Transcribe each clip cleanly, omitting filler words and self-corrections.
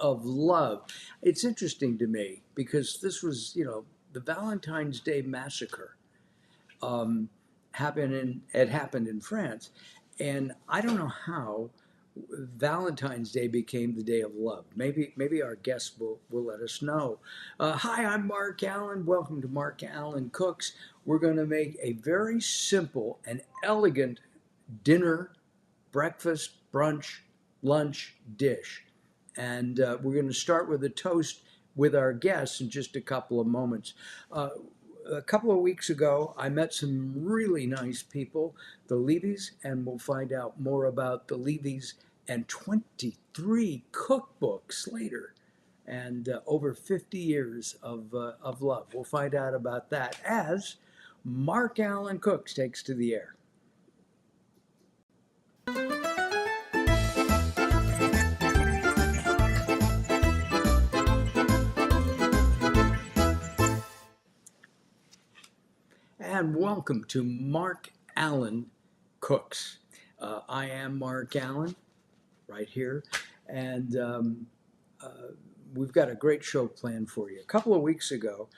of love. It's interesting to me because this was, the Valentine's Day massacre um, it happened in France, and I don't know how Valentine's Day became the day of love. Maybe our guests will let us know. Hi, I'm Mark Allen. Welcome to Mark Allen Cooks. We're going to make a very simple and elegant dinner, breakfast, brunch, lunch dish. And we're going to start with a toast with our guests in just a couple of moments. Uh, a couple of weeks ago, I met some really nice people, the Levys, and we'll find out more about the Levys and 23 cookbooks later and over 50 years of love. We'll find out about that as Mark Allen Cooks takes to the air. And welcome to Mark Allen Cooks. I am Mark Allen, right here, and we've got a great show planned for you. A couple of weeks ago,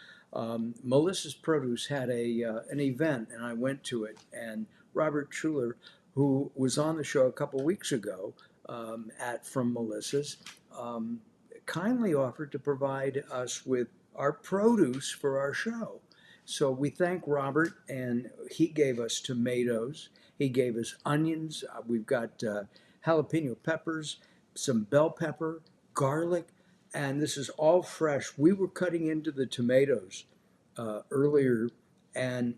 Melissa's Produce had an event, and I went to it. And Robert Schuler, who was on the show a couple of weeks ago at from Melissa's, um, kindly offered to provide us with our produce for our show. So we thank Robert, and he gave us tomatoes. He gave us onions. We've got jalapeno peppers, some bell pepper, garlic, and this is all fresh. We were cutting into the tomatoes earlier, and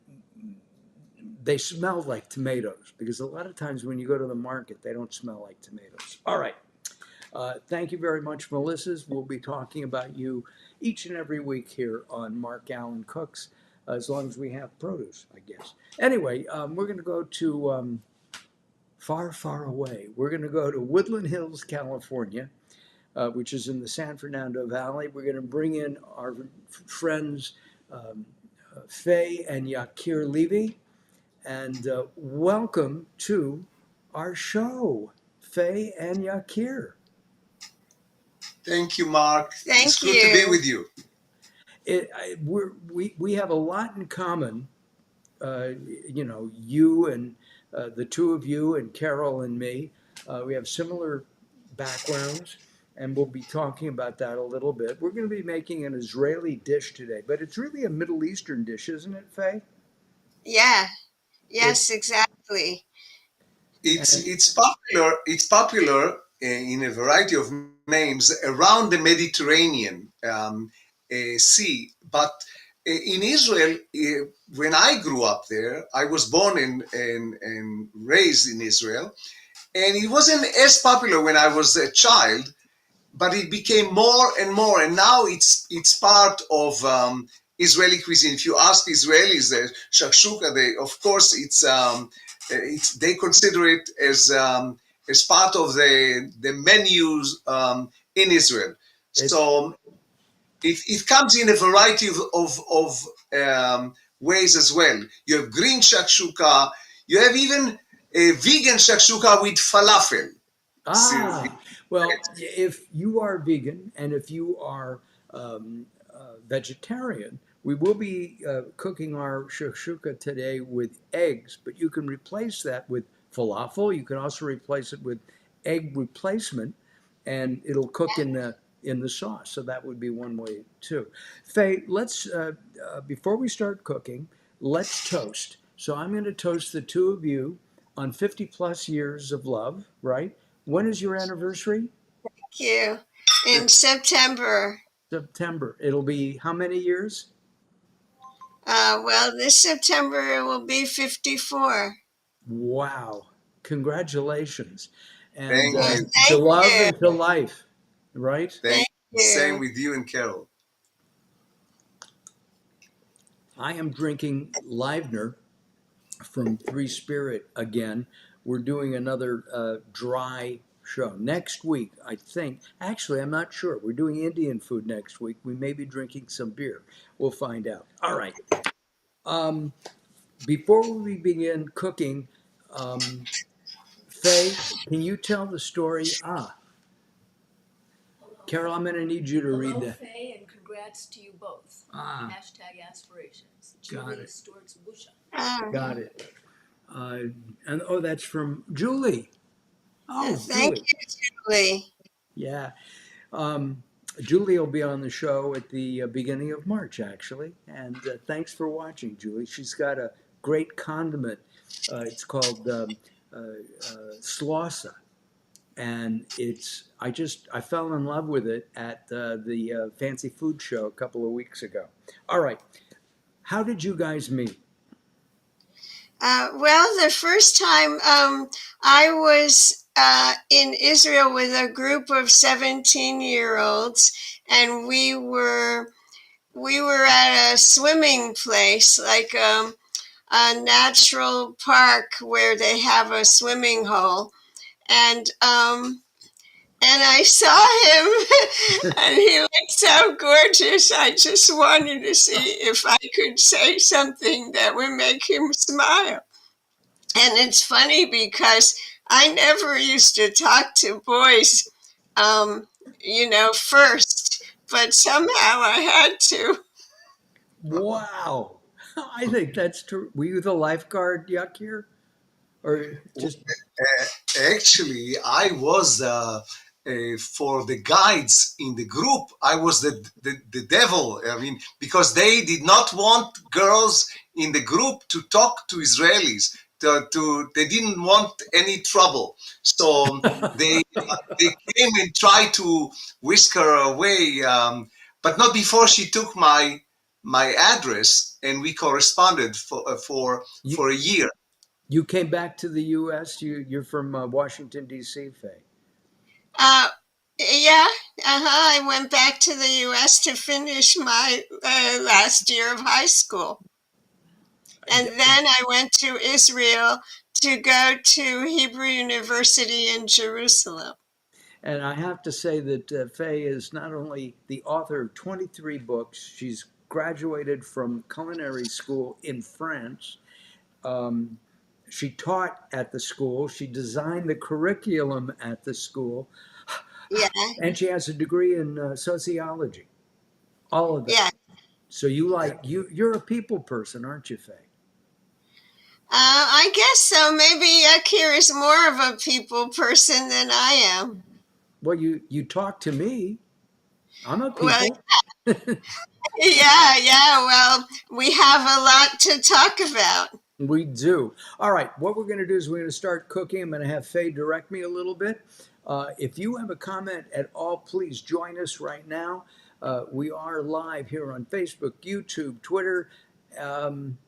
they smelled like tomatoes because a lot of times when you go to the market, they don't smell like tomatoes. All right. Thank you very much, Melissa's. We'll be talking about you each and every week here on Mark Allen Cooks, as long as we have produce, I guess. Anyway, we're going to go to far, far away. We're going to go to Woodland Hills, California, which is in the San Fernando Valley. We're going to bring in our friends Faye and Yakir Levy, and welcome to our show, Faye and Yakir. Thank you, Mark. Thank it's good to be you. with you. We have a lot in common, you and the two of you and Carol and me. We have similar backgrounds, and we'll be talking about that a little bit. We're going to be making an Israeli dish today, but it's really a Middle Eastern dish, isn't it, Faye? Yeah. It, Yes, exactly. It's and it's popular. It's popular in a variety of names around the Mediterranean Sea. But in Israel, when I grew up there, I was born and raised in Israel, and it wasn't as popular when I was a child. But it became more and more, and now it's part of Israeli cuisine. If you ask Israelis, shakshuka, they of course it's they consider it as part of the menus in Israel. it's So it comes in a variety of ways as well. You have green shakshuka. You have even a vegan shakshuka with falafel. So, well, if you are vegan and if you are vegetarian, we will be cooking our shakshuka today with eggs, but you can replace that with falafel. You can also replace it with egg replacement, and it'll cook in the sauce. So that would be one way too. Faye, let's before we start cooking, let's toast. So I'm going to toast the two of you on 50 plus years of love, right? When is your anniversary? Thank you. In September. September. It'll be how many years? Well, this September it will be 54. Wow. Congratulations. And thank you. to Thank love you. and to life, right? Thank Thank you. Same you. with you and Carol. I am drinking Livener from Three Spirit again. We're doing another dry show next week, I think. Actually, I'm not sure. We're doing Indian food next week. We may be drinking some beer. We'll find out. All right. Um, before we begin cooking, um, Faye, can you tell the story? Carol, I'm going to need you to read Hello, that. Faye, and congrats to you both. Ah, Hashtag aspirations. got Julie it. Storks Busha. Got it. And oh, that's from Julie. Oh, Thank Julie. you, Julie. Yeah. Um, Julie will be on the show at the beginning of March, actually. And thanks for watching, Julie. She's got a great condiment. It's called Slausa. And I fell in love with it at the Fancy Food Show a couple of weeks ago. All right. How did you guys meet? Well, the first time I was in Israel with a group of 17-year-olds, and we were at a swimming place, like a natural park where they have a swimming hole, and I saw him, and he looked so gorgeous. I just wanted to see if I could say something that would make him smile. And it's funny because I never used to talk to boys, um, first, but somehow I had to. Wow. I think that's true. Were you the lifeguard, Yakir? Or just, Actually, I was for the guides in the group. I was the devil. I mean, because they did not want girls in the group to talk to Israelis. They didn't want any trouble, so they came and tried to whisk her away, but not before she took my address, and we corresponded you, for a year. you came back to the U.S.? You're from Washington, D.C., Faye. Uh, yeah, I went back to the U.S. to finish my last year of high school. And then I went to Israel to go to Hebrew University in Jerusalem. And I have to say that Faye is not only the author of 23 books, she's graduated from culinary school in France. Um, she taught at the school, she designed the curriculum at the school, Yeah, and she has a degree in sociology. All of that. yeah. So you're a people person, aren't you, Faye? I guess so. Maybe Yakir is more of a people person than I am. Well, you talk to me. I'm a Well, people. yeah. Well, we have a lot to talk about. We do. All right. What we're going to do is we're going to start cooking. I'm going to have Faye direct me a little bit. If you have a comment at all, please join us right now. We are live here on Facebook, YouTube, Twitter, um,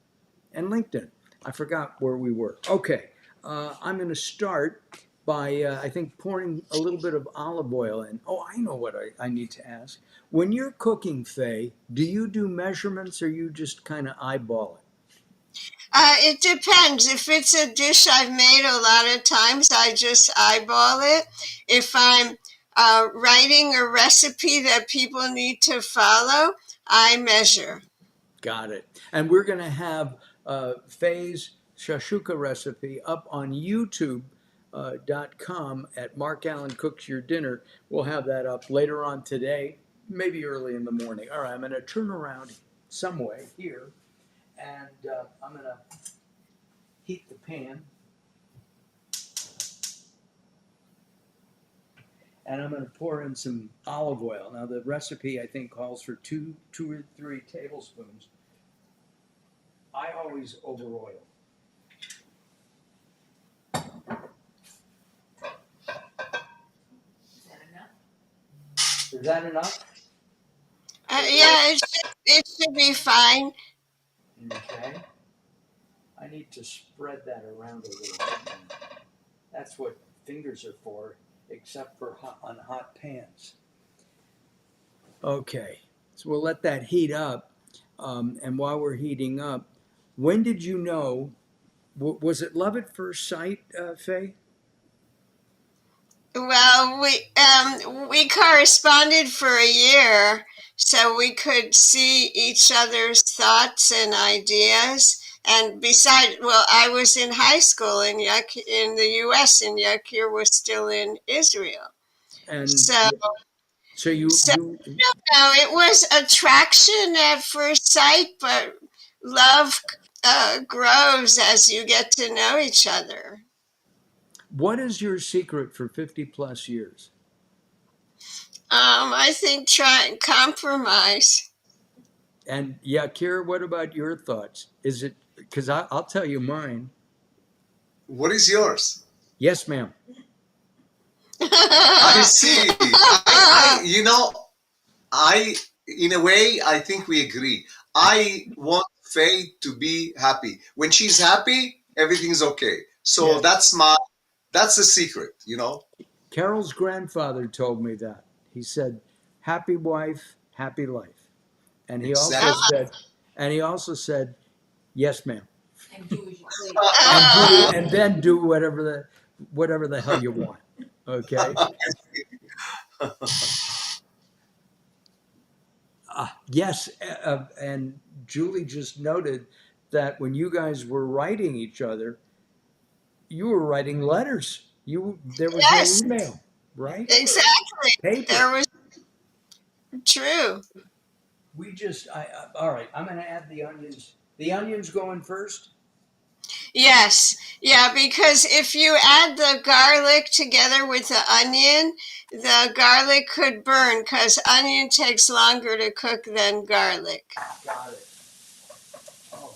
and LinkedIn. I forgot where we were. Okay. I'm going to start by, I think, pouring a little bit of olive oil in. Oh, I know what I need to ask. When you're cooking, Faye, do you do measurements or you just kind of eyeball it? It depends. If it's a dish I've made a lot of times, I just eyeball it. If I'm writing a recipe that people need to follow, I measure. Got it. And we're going to have Faye's shashuka recipe up on YouTube.com at Mark Allen Cooks Your Dinner. We'll have that up later on today, maybe early in the morning. All right, I'm going to turn around some way here, and I'm going to heat the pan, and I'm going to pour in some olive oil. Now, the recipe I think calls for two or three tablespoons. I always over oil. Is that enough? Is that enough? Yeah, it should be fine. Okay. I need to spread that around a little bit. That's what fingers are for, except for on hot pans. Okay. So we'll let that heat up. And while we're heating up, when did you know? Was it love at first sight, Faye? Well, we corresponded for a year, so we could see each other's thoughts and ideas. And besides, well, I was in high school in the U.S. and Yakir was still in Israel. And So So you So you no, it was attraction at first sight, but love grows as you get to know each other. what is your secret for 50 plus years? I think try and compromise. And Yakir, what about your thoughts? Is it because I'll tell you mine. What is yours? Yes, ma'am. I see. I, in a way, I think we agree. I want Faye to be happy. When she's happy, everything's okay. So Yes. that's the secret. Carol's grandfather told me that. He said, "Happy wife, happy life." And he also Exactly. said, and he also said, "Yes, ma'am." And do as you please. And then do whatever the hell you want. Okay. Yes, and Julie just noted that when you guys were writing each other, you were writing letters. There was no Yes, email, right? exactly. Paper. There was true. We just, all right. I'm going to add the onions. The onions going first. Yes, yeah, because if you add the garlic together with the onion, the garlic could burn because onion takes longer to cook than garlic. Got it. Oh,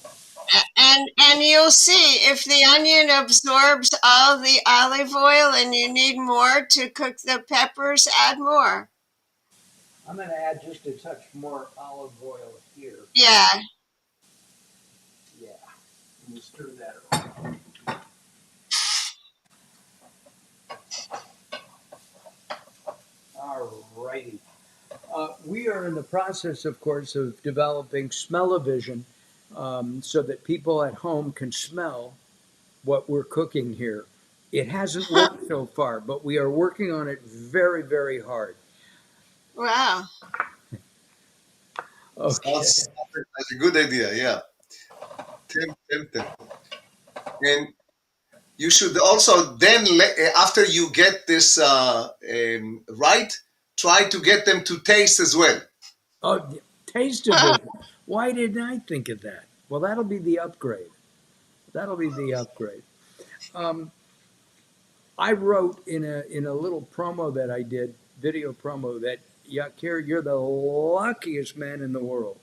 And you'll see if the onion absorbs all the olive oil and you need more to cook the peppers, add more. I'm going to add just a touch more olive oil here. Yeah. Yeah, we'll stir that around. All righty. We are in the process, of course, of developing smell-o-vision so that people at home can smell what we're cooking here. It hasn't worked so far, but we are working on it very, very hard. Wow. Okay. Sounds like a good idea. Yeah. Temp. And you should also then, after you get this right, try to get them to taste as well. Oh, taste of vision. Why didn't I think of that? Well, that'll be the upgrade. That'll be the upgrade. Um, I wrote in a little promo that I did, video promo, that Yakir, you're the luckiest man in the world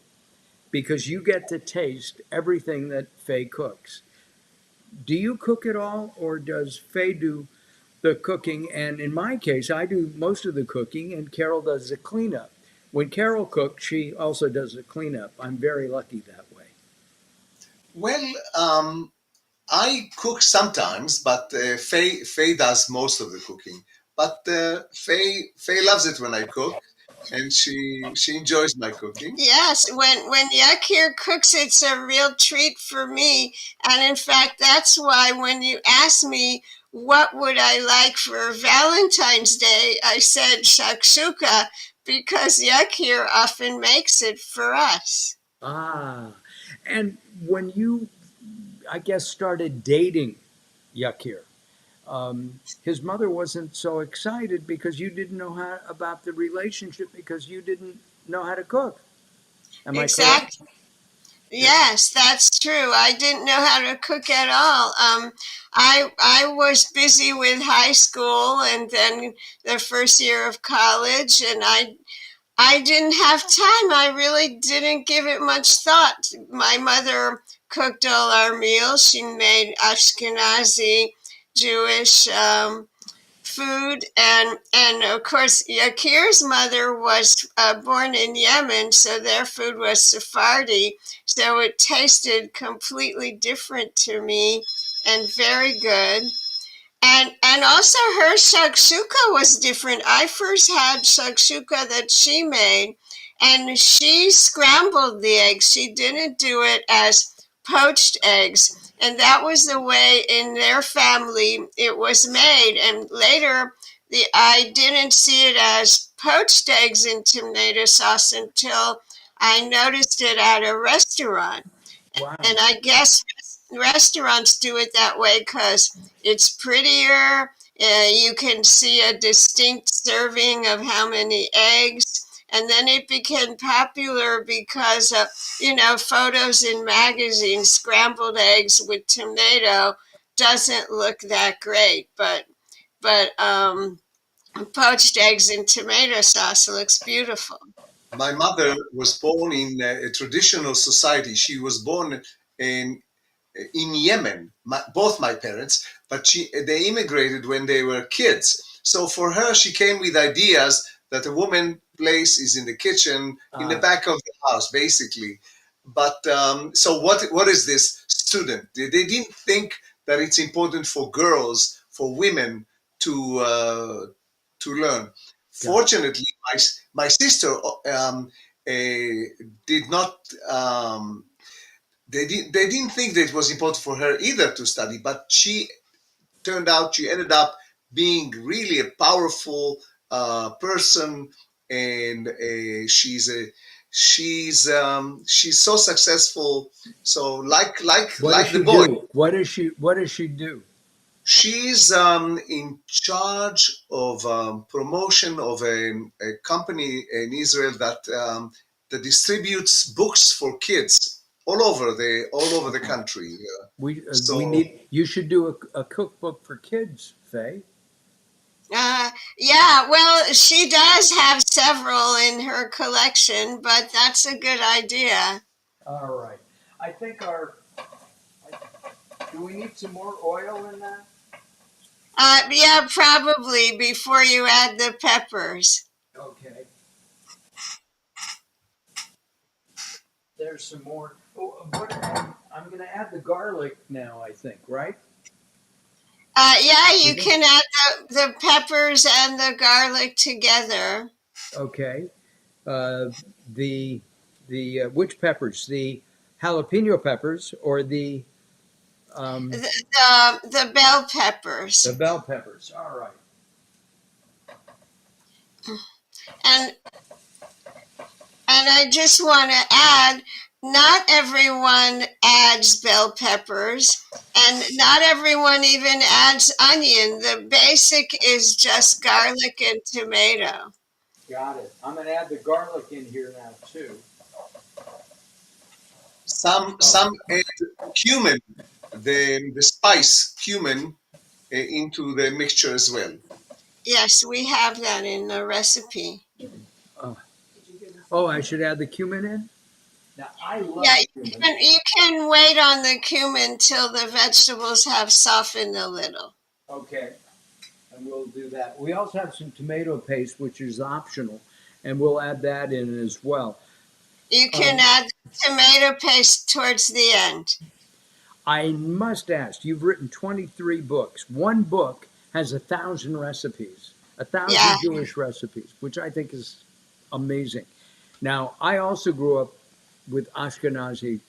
because you get to taste everything that Faye cooks. Do you cook it all, or does Faye do the cooking? And in my case, I do most of the cooking, and Carol does the cleanup. When Carol cooks, she also does the cleanup. I'm very lucky that way. Well, I cook sometimes, but Faye does most of the cooking. But Faye loves it when I cook, and she enjoys my cooking. Yes, when Yakir cooks, it's a real treat for me. And in fact, that's why when you asked me what would I like for Valentine's Day, I said shakshuka because Yakir often makes it for us. Ah, and when you, I guess, started dating Yakir, his mother wasn't so excited because you didn't know how about the relationship because you didn't know how to cook. Am I correct? Exactly. Yes, that's true. I didn't know how to cook at all. I was busy with high school and then the first year of college, and I didn't have time. I really didn't give it much thought. My mother cooked all our meals. She made Ashkenazi Jewish food, and of course Yakir's mother was born in Yemen, so their food was Sephardi, so it tasted completely different to me and very good. And also her shakshuka was different. I first had shakshuka that she made, and she scrambled the eggs. She didn't do it as poached eggs. And that was the way in their family it was made. And later, I didn't see it as poached eggs in tomato sauce until I noticed it at a restaurant. Wow. And I guess restaurants do it that way because it's prettier You can see a distinct serving of how many eggs. And then it became popular because of, photos in magazines, scrambled eggs with tomato doesn't look that great, but poached eggs in tomato sauce looks beautiful. My mother was born in a traditional society. She was born in Yemen, both my parents, but they immigrated when they were kids. So for her, she came with ideas that a woman place is in the kitchen, in the back of the house, basically. But so what is this student? They didn't think that it's important for girls, for women to learn. Fortunately, my sister did not. They didn't think that it was important for her either to study, but she ended up being really a powerful person, and she's so successful. So What does like the she boy, do? What does she do? she's in charge of promotion of a company in Israel that distributes books for kids all over the Okay. country. We So need. You should do a cookbook for kids, Faye. Yeah, well, she does have several in her collection, but that's a good idea. All right. I think our. Do we need some more oil in that? Yeah, probably before you add the peppers. Okay. There's some more. Oh, I'm going to add the garlic now. I think, right? Yeah, you Mhm. can add the peppers and the garlic together. Okay. Uh, the which peppers? The jalapeno peppers or um, The bell the peppers. bell peppers? All right. And And I just want to add, not everyone adds bell peppers, and not everyone even adds onion. The basic is just garlic and tomato. Got it. I'm going to add the garlic in here now too. Oh, some add cumin, the spice cumin, into the mixture as well. Yes, we have that in the recipe. uh, Did you hear the oh, phone? I should add the cumin in. Now I Yeah, love cumin. you can wait on the cumin till the vegetables have softened a little. Okay, and we'll do that. We also have some tomato paste, which is optional, and we'll add that in as well. You can Um, add tomato paste towards the end. I must ask, you've written 23 books. One book has 1,000 recipes, a Yeah. thousand Jewish recipes, which I think is amazing. Now, I also grew up with Ashkenazi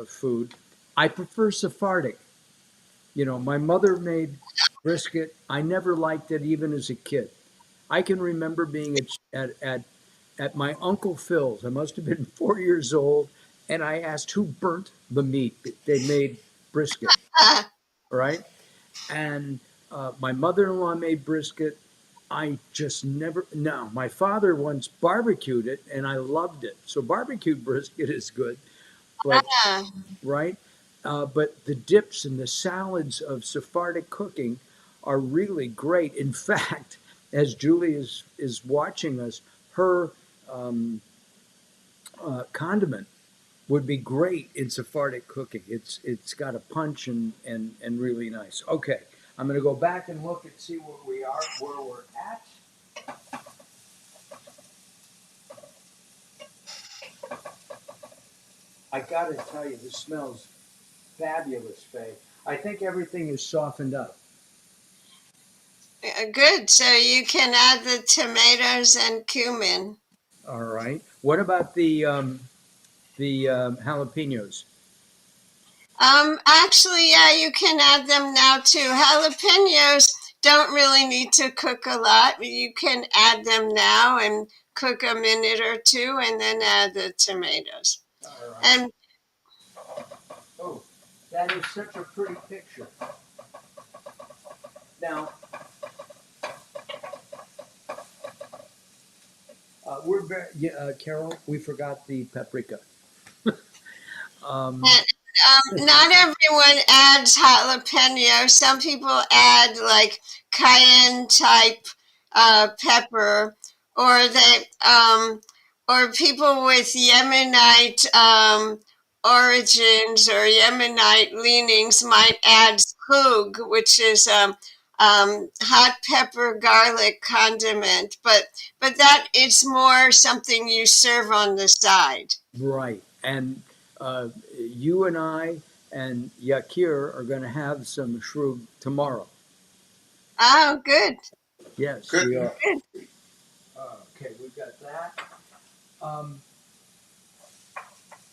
food. I prefer Sephardic. My mother made brisket. I never liked it even as a kid. I can remember being at my Uncle Phil's. I must have been 4 years old, and I asked who burnt the meat. They made brisket, right? And my mother-in-law made brisket. I just never. No, my father once barbecued it, and I loved it. So barbecued brisket is good, but Ah, right? But the dips and the salads of Sephardic cooking are really great. In fact, as Julie is watching us, her condiment would be great in Sephardic cooking. It's got a punch and really nice. Okay, I'm going to go back and look and see where we're at. I got to tell you, this smells fabulous, Faye. I think everything is softened up. good. So you can add the tomatoes and cumin. All right. What about the jalapenos? Actually, yeah, you can add them now too. Jalapenos don't really need to cook a lot. You can add them now and cook a minute or two and then add the tomatoes. All right. And Oh, that is such a pretty picture. Now, Carol, we forgot the paprika. Um, And not everyone adds jalapeno. Some people add like cayenne type pepper, or or people with Yemenite origins or Yemenite leanings might add hoog, which is hot pepper garlic condiment. But that it's more something you serve on the side. right. And you and I and Yakir are going to have some shrub tomorrow. Oh, good. Yes, Good. we are. Good. Okay, we've got that. Um,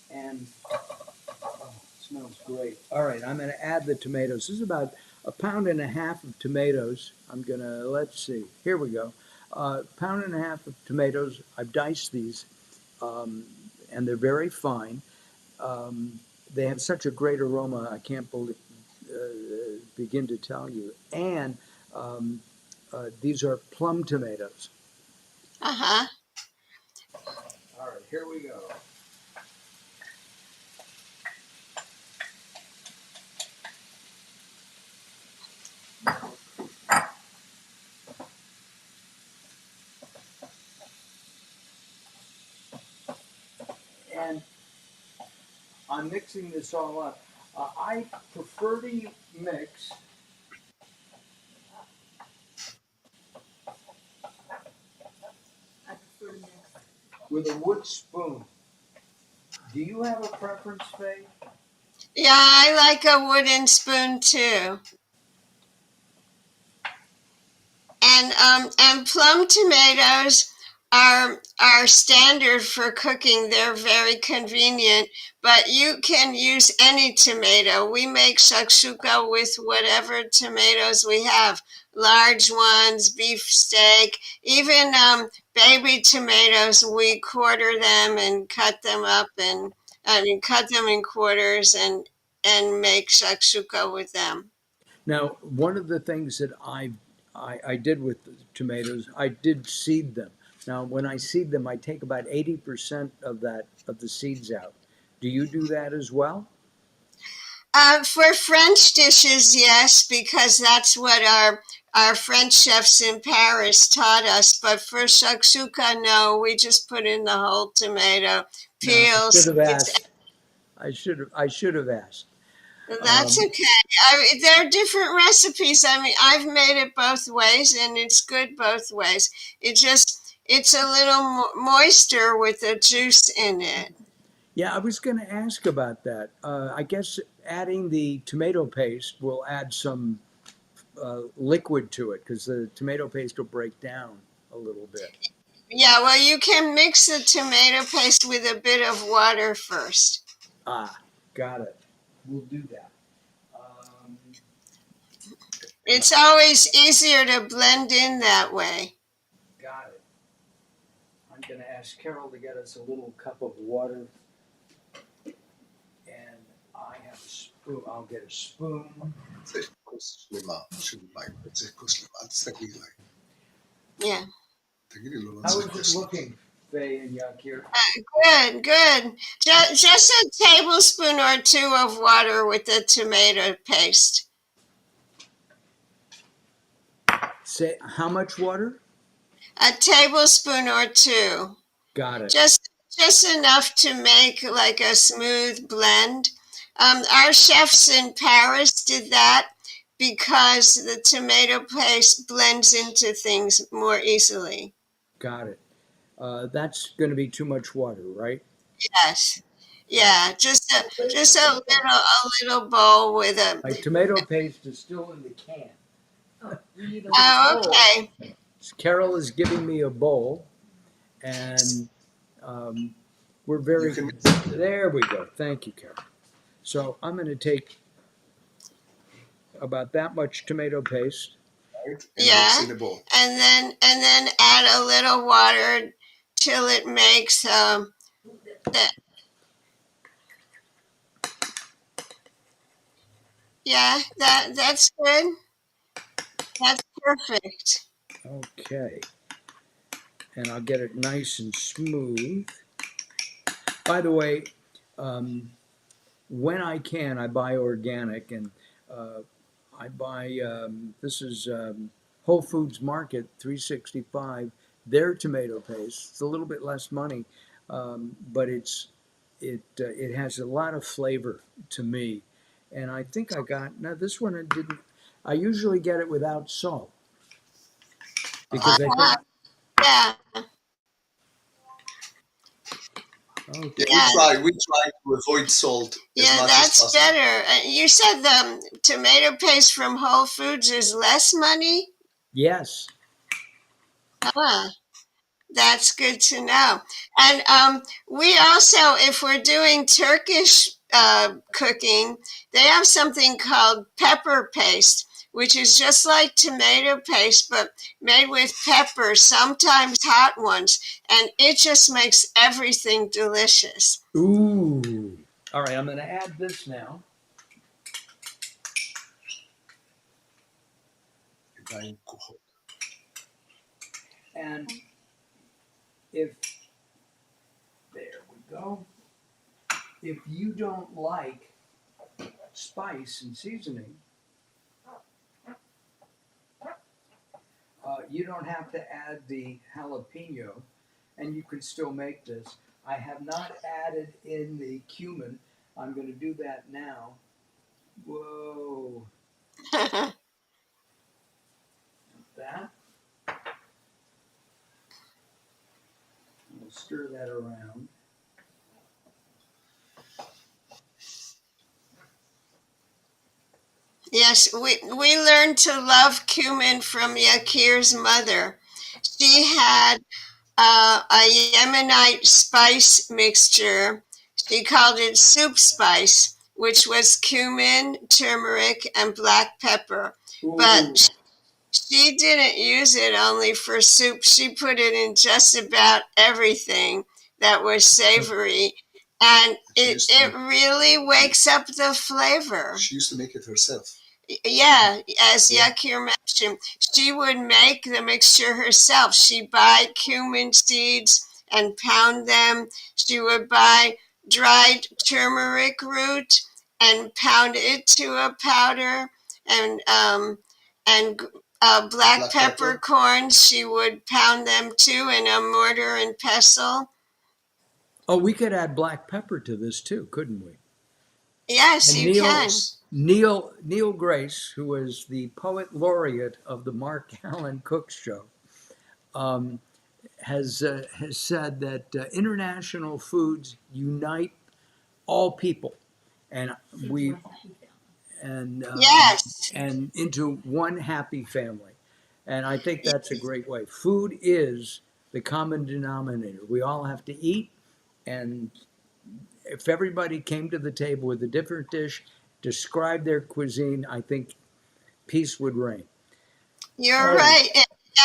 and oh, it smells great. All right, I'm going to add the tomatoes. This is about a pound and a half of tomatoes. I'm going to, let's see, here we go. Pound and a half of tomatoes. I've diced these, um, and they're very fine. Um, they have such a great aroma. I can't begin to tell you. And um, these are plum tomatoes. Uh-huh. All right, here we go. And I'm mixing this all up. I prefer to mix I prefer to mix. with a wood spoon. Do you have a preference, Faye? Yeah, I like a wooden spoon too. And plum tomatoes are standard for cooking. They're very convenient, but you can use any tomato. We make shakshuka with whatever tomatoes we have. Large ones, beef steak, even baby tomatoes. We quarter them and cut them up, and I mean cut them in quarters and make shakshuka with them. Now, one of the things that I did with the tomatoes, I did seed them. Now, when I seed them, I take about 80% of the seeds out. Do you do that as well? For French dishes, yes, because that's what our French chefs in Paris taught us. But for shakshuka, no, we just put in the whole tomato, No, I peel, should have seeds. asked. I should have asked. That's Um, okay. There are different recipes. I mean, I've made it both ways, and it's good both ways. It's a little moister with the juice in it. yeah, I was going to ask about that. I guess adding the tomato paste will add some liquid to it because the tomato paste will break down a little bit. Yeah, well, you can mix the tomato paste with a bit of water first. Ah, got it. We'll do that. Um, It's always easier to blend in that way. got it. I'm going to ask Carol to get us a little cup of water, and I have a spoon. I'll get a spoon. צריך כוס שלמה של מים, צריך כוס שלמה, אל תסתכלי עליי. Yeah. תגידי לו, לא How צריך is כוס it שלמה. looking, Faye and Yakir? Good, good. Just a tablespoon or two of water with the tomato paste. Say how much water? A tablespoon or two. Got it. Just enough to make like a smooth blend. Our chefs in Paris did that because the tomato paste blends into things more easily. Got it. That's going to be too much water, right? Yes. Yeah, just a little bowl with a. My tomato paste is still in the can. Oh, you need a little Oh, bowl. okay. Carol is giving me a bowl, and um, we're very. You can There we go. Thank you, Carol. So I'm going to take about that much tomato paste. right and Yeah, mix in a bowl. and then add a little water till it makes that. Yeah, that's good. That's perfect. Okay. And I'll get it nice and smooth. By the way, um, when I can, I buy organic, and uh, I buy this is Whole Foods Market 365. Their tomato paste. It's a little bit less money, but it has a lot of flavor to me, and I think I got now this one I didn't. I usually get it without salt because I Uh-huh. think Yeah, Yeah, okay. yeah, we try to avoid salt as yeah, much as that's possible. better. You said the tomato paste from Whole Foods is less money? Yes. Huh. That's good to know. And we also, if we're doing Turkish cooking, they have something called pepper paste, which is just like tomato paste, but made with pepper, sometimes hot ones. And it just makes everything delicious. Ooh. All right, I'm going to add this now. And if, there we go. If you don't like spice and seasoning, you don't have to add the jalapeno, and you can still make this. I have not added in the cumin. I'm going to do that now. Whoa, that. We'll stir that around. Yes, we learned to love cumin from Yakir's mother. She had a Yemenite spice mixture. She called it soup spice, which was cumin, turmeric, and black pepper. Ooh, But she didn't use it only for soup. She put it in just about everything that was savory. And She it, used it to really wakes up the flavor. she used to make it herself. Yeah, as Yeah. Yakir mentioned, she would make the mixture herself. She'd buy cumin seeds and pound them. She would buy dried turmeric root and pound it to a powder. And black Black pepper. peppercorns, she would pound them too in a mortar and pestle. oh, we could add black pepper to this too, couldn't we? Yes, And you can. Yes. Neil Grace, who was the poet laureate of the Mark Allen Cook Show, um, has said that international foods unite all people, and we and Yes, and into one happy family. And I think that's a great way. Food is the common denominator. We all have to eat, and if everybody came to the table with a different dish, describe their cuisine, I think peace would reign. you're Oh, right.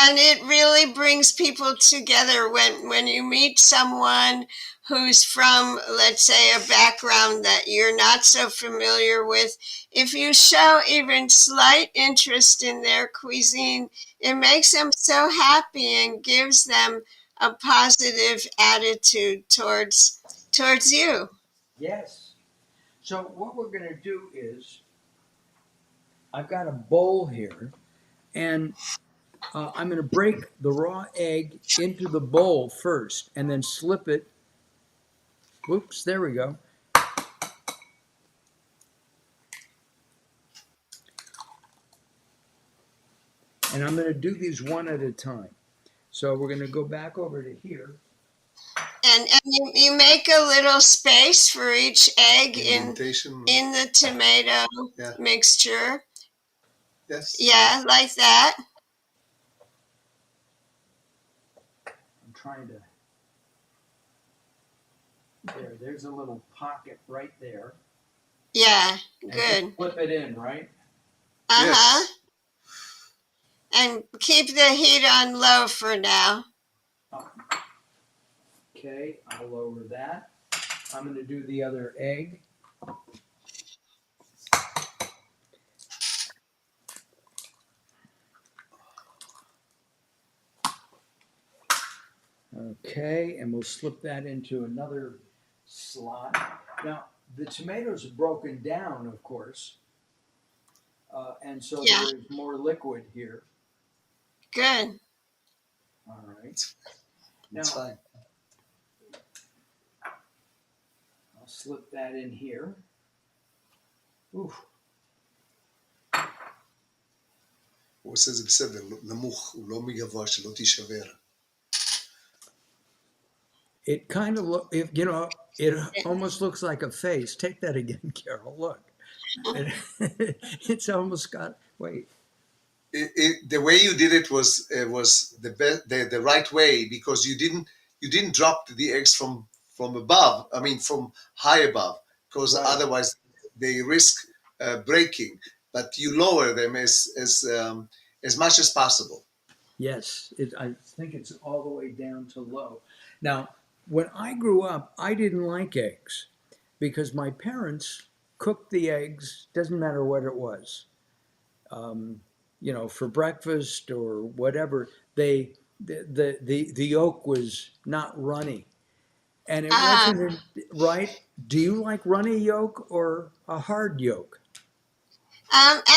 And it really brings people together when you meet someone who's from, let's say, a background that you're not so familiar with. If you show even slight interest in their cuisine, it makes them so happy and gives them a positive attitude towards you. yes. So what we're going to do is, I've got a bowl here, and I'm going to break the raw egg into the bowl first, and then slip it. Whoops, there we go. And I'm going to do these one at a time. So we're going to go back over to here. And you make a little space for each egg Indentation. in the tomato Yeah. mixture. Yes. Yeah, like that. I'm trying to. There's a little pocket right there. Yeah, And just good. flip it in, right? Uh-huh. Yes. And keep the heat on low for now. Okay, I'll lower that. I'm going to do the other egg. Okay, and we'll slip that into another slot. Now, the tomatoes are broken down, of course, and so Yeah, there is more liquid here. good. All right. It's Now, fine. I'll slip that in here. Oof. הוא עושה את זה בסדר, נמוך, הוא לא מגבוה, שלא תישבר. It kind of look, if you know, it almost looks like a face. Take that again, Carol. Look, it's almost got. Wait. The way you did it was the right way, because you didn't drop the eggs from above. I mean, from high above, because Right. otherwise they risk breaking. But you lower them as much as possible. Yes, I think it's all the way down to low. Now, when I grew up, I didn't like eggs because my parents cooked the eggs. Doesn't matter what it was. Um, for breakfast or whatever. The yolk was not runny, and it Ah, wasn't right. Do you like runny yolk or a hard yolk?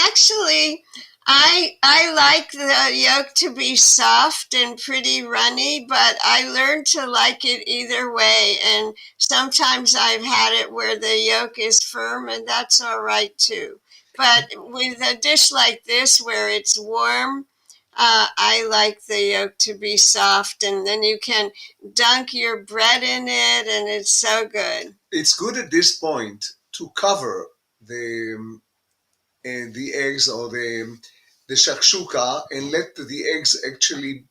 actually, I like the yolk to be soft and pretty runny, but I learned to like it either way. And sometimes I've had it where the yolk is firm, and that's all right too. But with a dish like this where it's warm, I like the yolk to be soft, and then you can dunk your bread in it, and it's so good. It's good at this point to cover the eggs or the shakshuka and let the eggs actually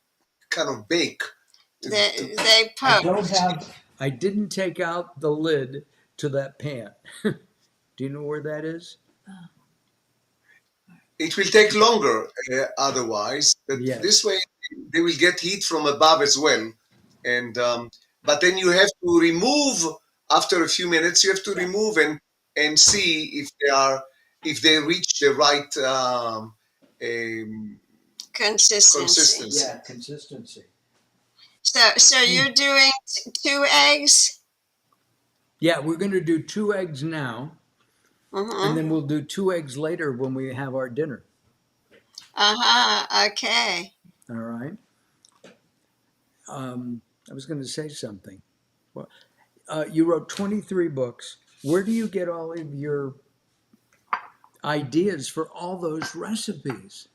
kind of bake. They I don't poached. have. I didn't take out the lid to that pan. Do you know where that is? It will take longer otherwise, but this Yes. way they will get heat from above as well. And but then you have to remove after a few minutes. You have to remove and see if they reach the right Consistency. consistency. Yeah, consistency. So you're doing two eggs? Yeah, we're going to do 2 eggs now, and Mm-hmm. then we'll do 2 eggs later when we have our dinner. Uh-huh. Okay. All right. I was going to say something. Well, you wrote 23 books. Where do you get all of your ideas for all those recipes?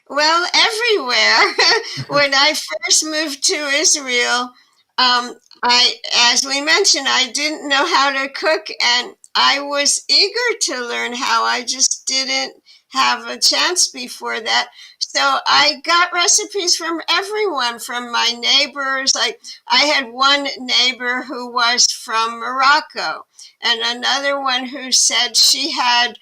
Well, everywhere. When I first moved to Israel, as we mentioned, I didn't know how to cook, and I was eager to learn how. I just didn't have a chance before that. So I got recipes from everyone, from my neighbors. Like I had one neighbor who was from Morocco, and another one who said she had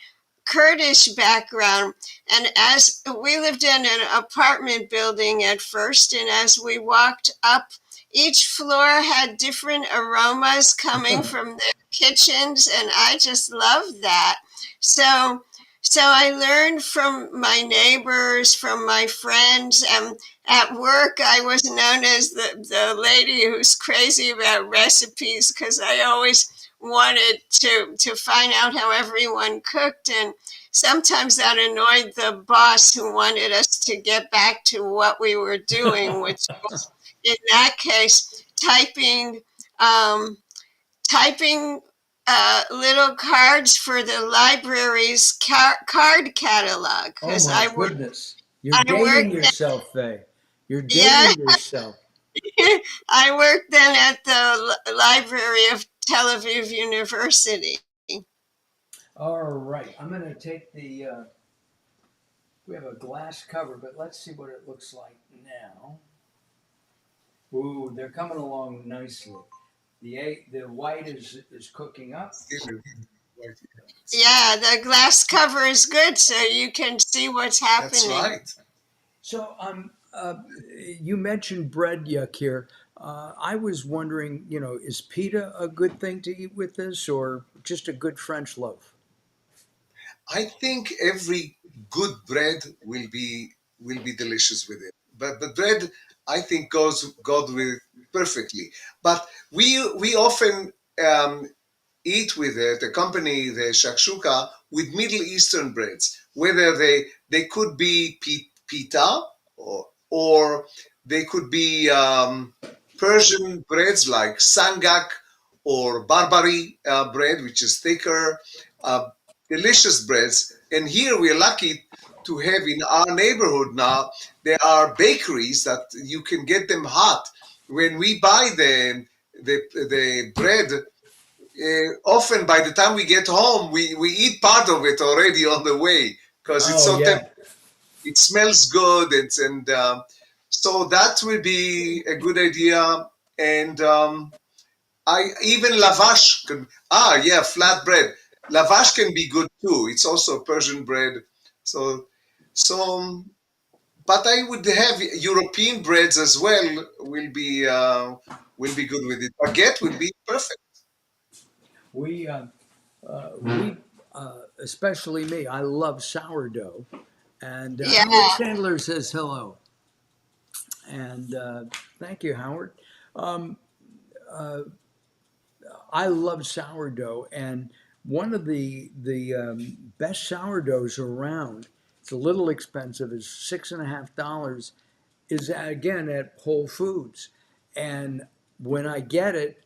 Kurdish background. And as we lived in an apartment building at first, and as we walked up, each floor had different aromas coming from their kitchens, and I just loved that. So, so I learned from my neighbors, from my friends, and at work I was known as the lady who's crazy about recipes because I always wanted to find out how everyone cooked, and sometimes that annoyed the boss who wanted us to get back to what we were doing, which was in that case um, typing little cards for the library's card catalog Oh because my goodness. You're I dating worked yourself, Faye. You're yeah dating yourself. I worked then at the library of Tel Aviv University. All right. I'm going to take we have a glass cover, but let's see what it looks like now. Ooh, they're coming along nicely. The white is cooking up. Yeah, the glass cover is good so you can see what's That's happening. right. So you mentioned bread, Yakir. I was wondering, is pita a good thing to eat with this, or just a good French loaf? I think every good bread will be delicious with it. But bread, I think goes with perfectly. But we often eat with it, accompany the shakshuka with Middle Eastern breads, whether they could be pita or they could be Persian breads like sangak or barbari bread, which is thicker, uh, delicious breads. And here we're lucky to have in our neighborhood now, there are bakeries that you can get them hot. When we buy the bread, often by the time we get home, we eat part of it already on the way because it's Oh so yeah. it smells good, and so that would be a good idea. And I even lavash can flatbread. Lavash can be good too. It's also Persian bread. So so but I would have European breads as well. Will be good with it. Baguette would be perfect. We we especially me. I love sourdough. And Yeah. Howard Sandler says hello. And thank you, Howard. Um, I love sourdough, and one of the best sourdoughs around. It's a little expensive. It's $6.50. Is again at Whole Foods, and when I get it,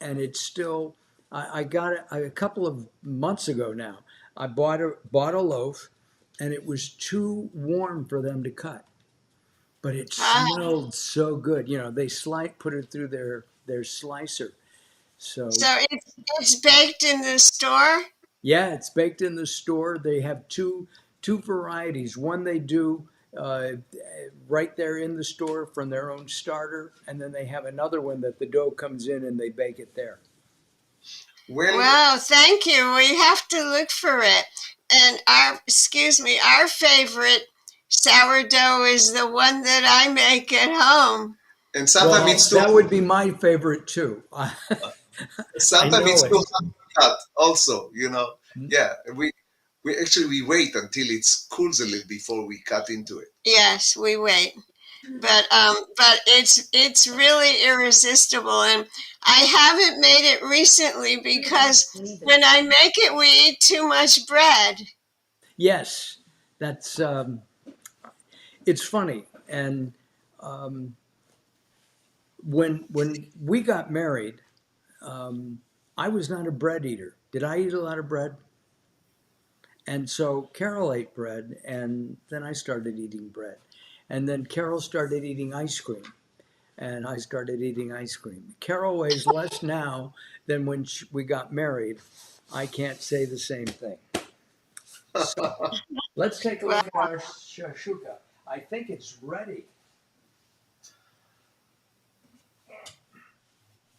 and it's still, I got it a couple of months ago now. I bought a loaf, and it was too warm for them to cut, but it Ah, smelled so good. You know, they put it through their slicer. So so it's baked in the store? yeah, it's baked in the store. They have two varieties. One they do uh, right there in the store from their own starter, and then they have another one that the dough comes in and they bake it there. Well, Wow, thank you. We have to look for it. And our favorite sourdough is the one that I make at home. and sometimes Well, it's too that would be my favorite too. I sometimes know it's too it. hard to cut. Also, yeah, we actually we wait until it cools a little before we cut into it. Yes, we wait. But it's really irresistible, and I haven't made it recently because when I make it, we eat too much bread. Yes, that's it's funny. And um, when we got married, I was not a bread eater. Did I eat a lot of bread? And so Carol ate bread, and then I started eating bread. And then Carol started eating ice cream, and I started eating ice cream. Carol weighs less now than when we got married. I can't say the same thing. So let's take a Well, look at our shashuka. I think it's ready.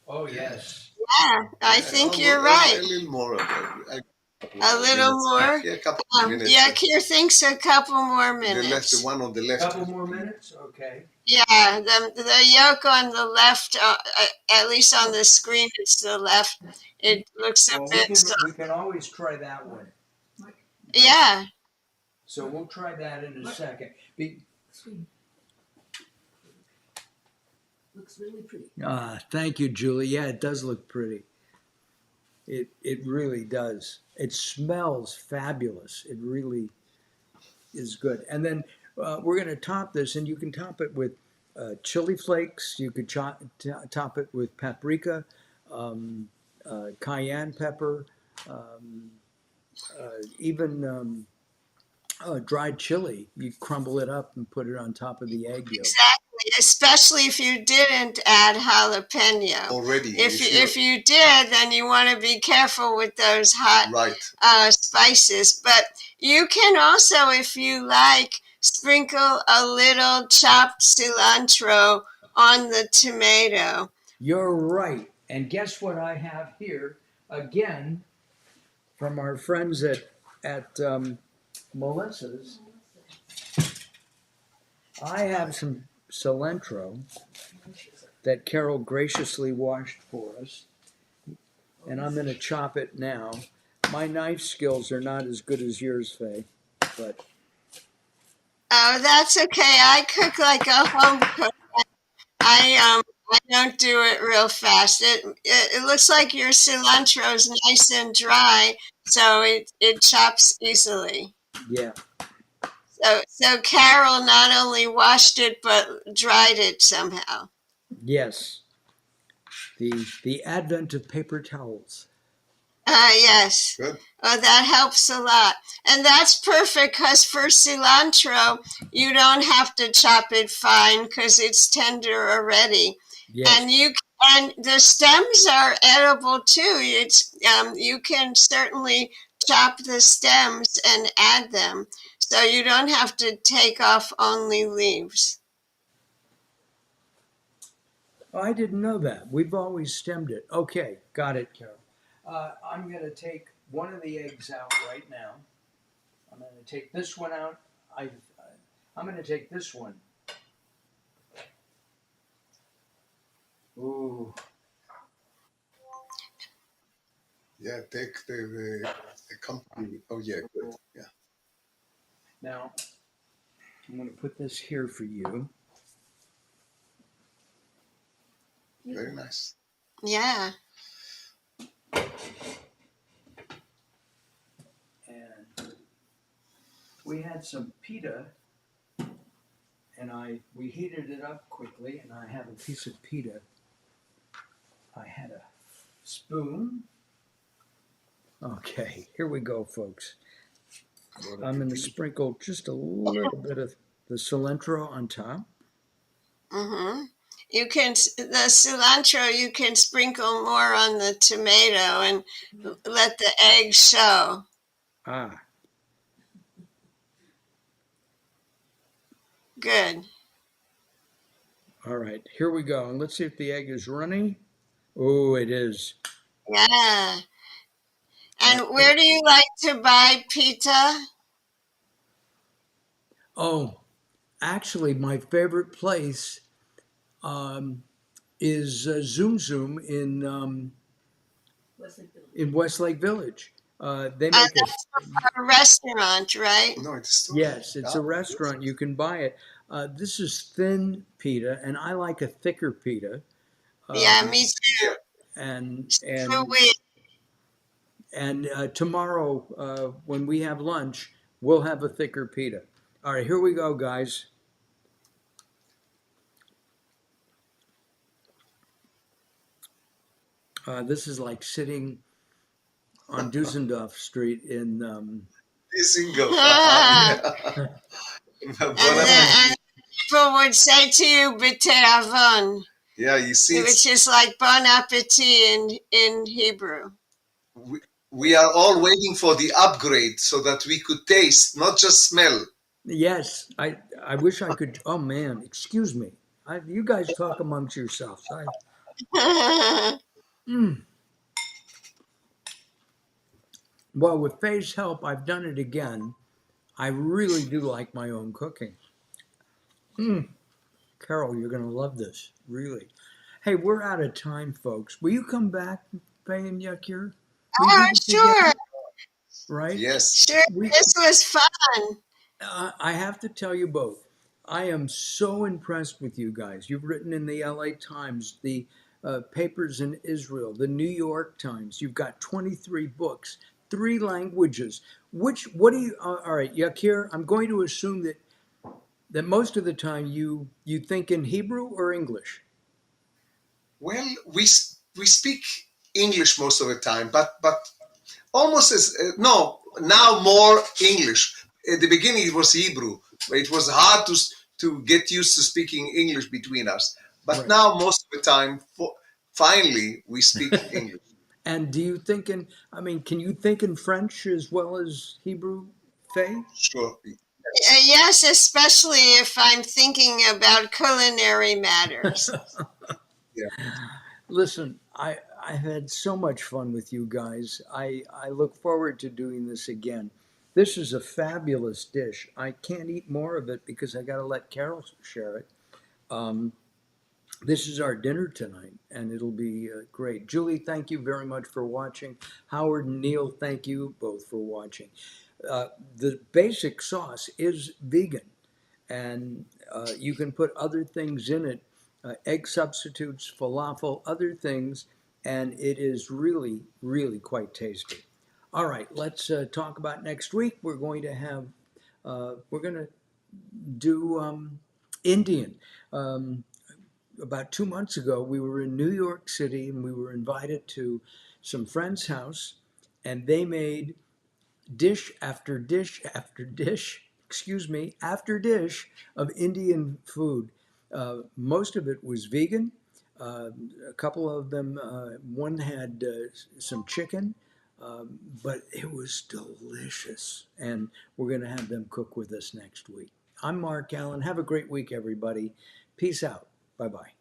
Oh, yes. yeah, I Yeah, think you're right. a little more of it. A couple A more little minutes. more. Yeah, a couple of minutes. Yakir thinks a couple more The minutes. one on the A left. couple more minutes? Okay. Yeah, the yolk on the left, at least on the screen, it's the left. It looks a Well, bit we soft. can always try that one. Yeah. So we'll try that in a second. Looks really pretty. Thank you, Julie. Yeah, it does look pretty. It really does. It smells fabulous. It really is good. And then we're going to top this, and you can top it with chili flakes. You could top it with paprika, cayenne pepper, um, even dried chili. You crumble it up and put it on top of the egg yolk. Exactly, especially if you didn't add jalapeno. Already, If you did, then you want to be careful with those hot right. spices. But you can also, if you like, sprinkle a little chopped cilantro on the tomato. You're right. And guess what I have here again from our friends at Melissa's. I have some cilantro that Carol graciously washed for us, and I'm going to chop it now. My knife skills are not as good as yours, Faye, but Oh, that's okay. I cook like a home cook. I don't do it real fast. It looks like your cilantro is nice and dry, so it chops easily. Yeah. So Carol not only washed it but dried it somehow. Yes. The advent of paper towels. Yes. Good. That helps a lot. And that's perfect because for cilantro, you don't have to chop it fine because it's tender already. Yes. And the stems are edible too. You can certainly chop the stems and add them. So you don't have to take off only leaves. Oh, I didn't know that. We've always stemmed it. Okay, got it, Carol. I'm going to take one of the eggs out right now. I'm going to take this one out. I'm going to take this one. Ooh. Yeah, take the company. Oh, yeah, good. Yeah. Now, I'm going to put this here for you. Very nice. Yeah. And we had some pita, and we heated it up quickly, and I have a piece of pita. I had a spoon. Okay, here we go, folks. I'm going to sprinkle just a little bit of the cilantro on top. Mm-hmm. The cilantro, you can sprinkle more on the tomato and let the egg show. Ah, Good. all right, here we go. And let's see if the egg is runny. Oh, it is. Yeah. Uh, And where do you like to buy pita? oh, actually, my favorite place um, is Zoom Zoom in Westlake Village. They make a That's a restaurant, right? No, it's still. yes, it's Ah, a restaurant. You can buy it. This is thin pita, and I like a thicker pita. Yeah, Um, me too. yeah. and Super and weird. and tomorrow when we have lunch, we'll have a thicker pita. All right, here we go, guys. This is like sitting on Dusseldorf Street in. Single. Yeah. Bon And appetit. people would say to you, "Bite avon," Yeah, you see, which is like bon appetit in Hebrew. we, we are all waiting for the upgrade so that we could taste, not just smell. Yes, I wish I could. Oh man, excuse me. You guys talk amongst yourselves. Mm, well, with Faye's help, I've done it again. I really do like my own cooking. Mm, Carol, you're going to love this, really. Hey, we're out of time, folks. Will you come back, Faye and Yakir? We Oh, do this again, sure, right? Yes. sure. We. This was fun. I have to tell you both. I am so impressed with you guys. You've written in the LA Times, the papers in Israel, the New York Times. You've got 23 books, 3 languages. What do you, all right, Yakir, I'm going to assume that most of the time you think in Hebrew or English. Well, we speak English most of the time, but almost as no now more English. At the beginning, it was Hebrew. It was hard to get used to speaking English between us. But Right. now, most of the time, finally, we speak English. And do you think in, I mean, can you think in French as well as Hebrew, Faye? Sure. Yes, especially if I'm thinking about culinary matters. Yeah. Listen, I've had so much fun with you guys. I look forward to doing this again. This is a fabulous dish. I can't eat more of it because I got to let Carol share it. Um, this is our dinner tonight, and it'll be great. Julie, thank you very much for watching. Howard and Neil, thank you both for watching. The basic sauce is vegan, and you can put other things in it egg substitutes, falafel, other things, and it is really, really quite tasty. All right, let's talk about next week. We're going to do Indian. Um, about 2 months ago, we were in New York City and we were invited to some friend's house, and they made dish after dish after dish, excuse me, after dish of Indian food. Most of it was vegan. Uh, a couple of them, one had some chicken, but it was delicious. And we're going to have them cook with us next week. I'm Mark Allen. Have a great week, everybody. Peace out. Bye bye.